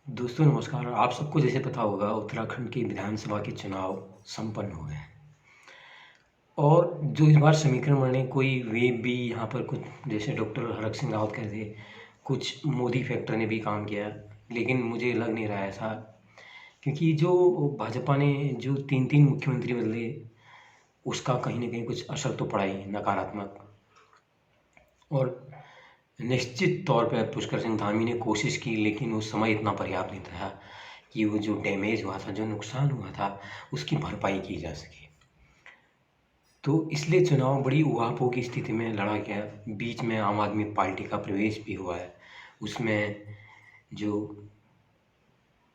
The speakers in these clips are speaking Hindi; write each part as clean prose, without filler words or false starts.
दोस्तों नमस्कार। आप सबको जैसे पता होगा उत्तराखंड के विधानसभा के चुनाव संपन्न हो गए हैं और जो इस बार समीकरण बने कोई वे भी यहाँ पर कुछ जैसे डॉक्टर हरक सिंह रावत कह थे, कुछ मोदी फैक्टर ने भी काम किया, लेकिन मुझे लग नहीं रहा है ऐसा। क्योंकि जो भाजपा ने जो 3-3 मुख्यमंत्री बदले, उसका कहीं न कहीं कुछ असर तो पड़ा ही नकारात्मक। और निश्चित तौर पे पुष्कर सिंह धामी ने कोशिश की, लेकिन उस समय इतना पर्याप्त नहीं था कि वो जो डैमेज हुआ था, जो नुकसान हुआ था, उसकी भरपाई की जा सके। तो इसलिए चुनाव बड़ी उहापोह की स्थिति में लड़ा गया। बीच में आम आदमी पार्टी का प्रवेश भी हुआ है। उसमें जो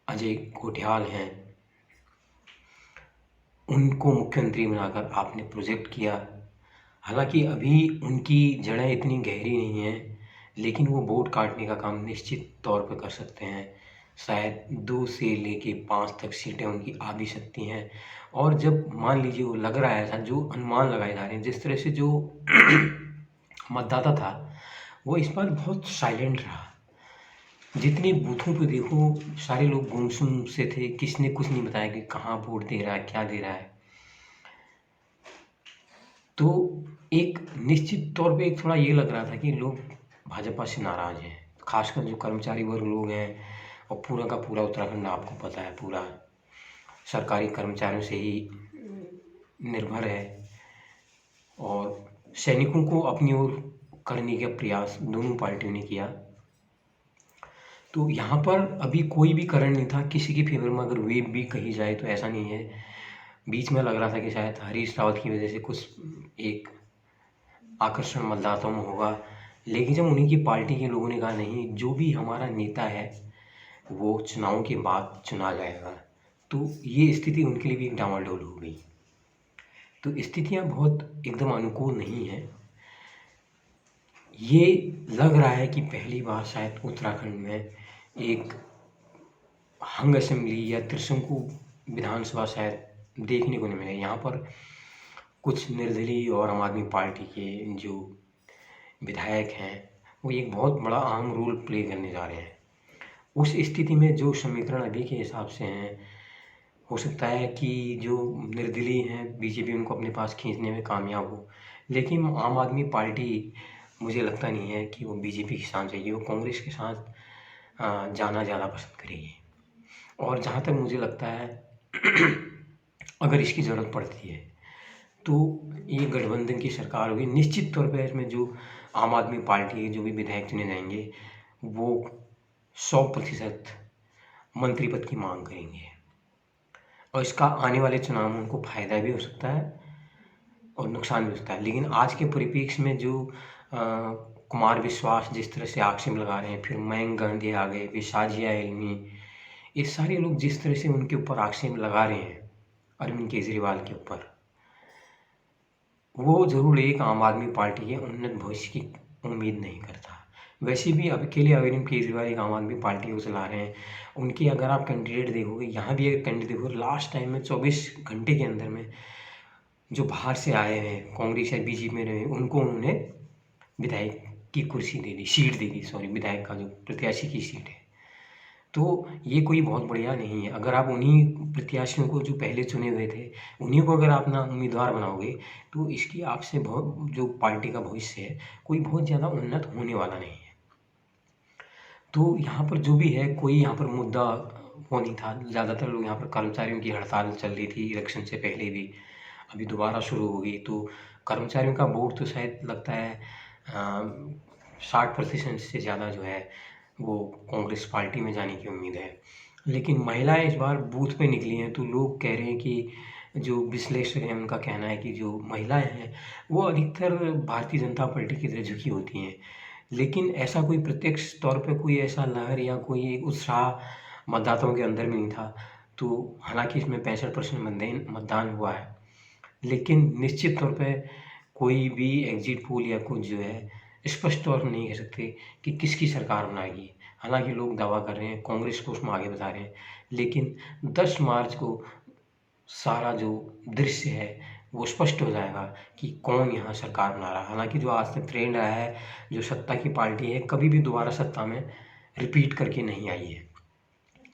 अजय गोठियाल हैं, उनको मुख्यमंत्री बनाकर आपने प्रोजेक्ट किया। हालाँकि अभी उनकी जड़ें इतनी गहरी नहीं हैं, लेकिन वो वोट काटने का काम निश्चित तौर पे कर सकते हैं। शायद 2 से लेके 5 तक सीटें उनकी आ भी सकती हैं। और जब मान लीजिए वो लग रहा है ऐसा, जो अनुमान लगाए जा रहे हैं, जिस तरह से जो मतदाता था, वो इस बार बहुत साइलेंट रहा। जितने बूथों पे देखो, सारे लोग गुमसुम से थे, किसी ने कुछ नहीं बताया कि कहाँ वोट दे रहा है, क्या दे रहा है। तो एक निश्चित तौर पे एक थोड़ा ये लग रहा था कि लोग भाजपा से नाराज़ हैं, खासकर जो कर्मचारी वर्ग लोग हैं। और पूरा का पूरा उत्तराखंड आपको पता है, पूरा सरकारी कर्मचारियों से ही निर्भर है। और सैनिकों को अपनी ओर करने का प्रयास दोनों पार्टियों ने किया। तो यहाँ पर अभी कोई भी कारण नहीं था किसी के फेवर में, अगर वेव भी कही जाए तो ऐसा नहीं है। बीच में लग रहा था कि शायद हरीश रावत की वजह से कुछ एक आकर्षण मतदाताओं में होगा, लेकिन जब उन्हीं की पार्टी के लोगों ने कहा नहीं, जो भी हमारा नेता है वो चुनाव के बाद चुना जाएगा, तो ये स्थिति उनके लिए भी एक डामाडोल हो गई। तो स्थितियां बहुत एकदम अनुकूल नहीं हैं। ये लग रहा है कि पहली बार शायद उत्तराखंड में एक हंग असेंबली या त्रिशंकु विधानसभा शायद देखने को नहीं मिले। यहाँ पर कुछ निर्दलीय और आम आदमी पार्टी के जो विधायक हैं, वो एक बहुत बड़ा अहम रोल प्ले करने जा रहे हैं। उस स्थिति में जो समीकरण अभी के हिसाब से हैं, हो सकता है कि जो निर्दलीय हैं, बीजेपी उनको अपने पास खींचने में कामयाब हो। लेकिन आम आदमी पार्टी, मुझे लगता नहीं है कि वो बीजेपी के साथ जाएगी, वो कांग्रेस के साथ जाना ज़्यादा पसंद करेगी। और जहाँ तक मुझे लगता है अगर इसकी ज़रूरत पड़ती है तो ये गठबंधन की सरकार होगी। निश्चित तौर पे इसमें जो आम आदमी पार्टी के जो भी विधायक चुने जाएंगे, वो 100% मंत्री पद की मांग करेंगे। और इसका आने वाले चुनाव में उनको फ़ायदा भी हो सकता है और नुकसान भी हो सकता है। लेकिन आज के परिप्रेक्ष्य में जो कुमार विश्वास जिस तरह से आक्षेप लगा रहे हैं, फिर मयंक गांधी आ गए, फिर शाजिया इल्मी, ये सारे लोग जिस तरह से उनके ऊपर आक्षेप लगा रहे हैं अरविंद केजरीवाल के ऊपर, वो ज़रूर एक आम आदमी पार्टी के उन्नत भविष्य की उम्मीद नहीं करता। वैसे भी अब अकेले अरविंद केजरीवाल एक आम आदमी पार्टी को चला रहे हैं। उनके अगर आप कैंडिडेट देखोगे, यहाँ भी अगर कैंडिडेट देखोगे, लास्ट टाइम में 24 घंटे के अंदर में जो बाहर से आए हैं, कांग्रेस या बीजेपी में रहे, उनको उन्होंने विधायक की कुर्सी दे दी, सीट दे दी, सॉरी, विधायक का जो प्रत्याशी की सीट है। तो ये कोई बहुत बढ़िया नहीं है। अगर आप उन्हीं प्रत्याशियों को जो पहले चुने हुए थे, उन्हीं को अगर आप अपना उम्मीदवार बनाओगे, तो इसकी आपसे बहुत जो पार्टी का भविष्य है, कोई बहुत ज़्यादा उन्नत होने वाला नहीं है। तो यहाँ पर जो भी है, कोई यहाँ पर मुद्दा वो नहीं था। ज़्यादातर लोग यहाँ पर कर्मचारियों की हड़ताल चल रही थी इलेक्शन से पहले भी, अभी दोबारा शुरू हो गई। तो कर्मचारियों का वोट तो शायद लगता है 60% से ज़्यादा जो है वो कांग्रेस पार्टी में जाने की उम्मीद है। लेकिन महिलाएं इस बार बूथ पे निकली हैं, तो लोग कह रहे हैं कि जो विश्लेषक हैं उनका कहना है कि जो महिलाएं हैं वो अधिकतर भारतीय जनता पार्टी की तरफ झुकी होती हैं। लेकिन ऐसा कोई प्रत्यक्ष तौर पे कोई ऐसा लहर या कोई एक उत्साह मतदाताओं के अंदर में नहीं था। तो हालांकि इसमें 65% मतदान हुआ है, लेकिन निश्चित तौर पे कोई भी एग्जिट पोल या कुछ जो है स्पष्ट तौर पर नहीं कह सकते कि किसकी सरकार बनाएगी। हालांकि लोग दावा कर रहे हैं, कांग्रेस को उसमें आगे बता रहे हैं, लेकिन 10 मार्च को सारा जो दृश्य है वो स्पष्ट हो जाएगा कि कौन यहाँ सरकार बना रहा है। हालांकि जो आज तक ट्रेंड रहा है, जो सत्ता की पार्टी है कभी भी दोबारा सत्ता में रिपीट करके नहीं आई है।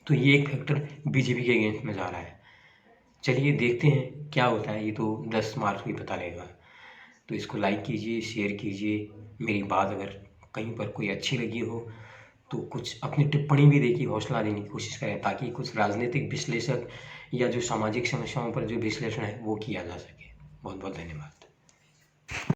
तो ये एक फैक्टर बीजेपी के अगेंस्ट में जा रहा है। चलिए देखते हैं क्या होता है, ये तो 10 मार्च को ही पता लगेगा। तो इसको लाइक कीजिए, शेयर कीजिए। मेरी बात अगर कहीं पर कोई अच्छी लगी हो तो कुछ अपनी टिप्पणी भी देखिए, हौसला देने की कोशिश करें, ताकि कुछ राजनीतिक विश्लेषक या जो सामाजिक समस्याओं पर जो विश्लेषण है वो किया जा सके। बहुत बहुत धन्यवाद।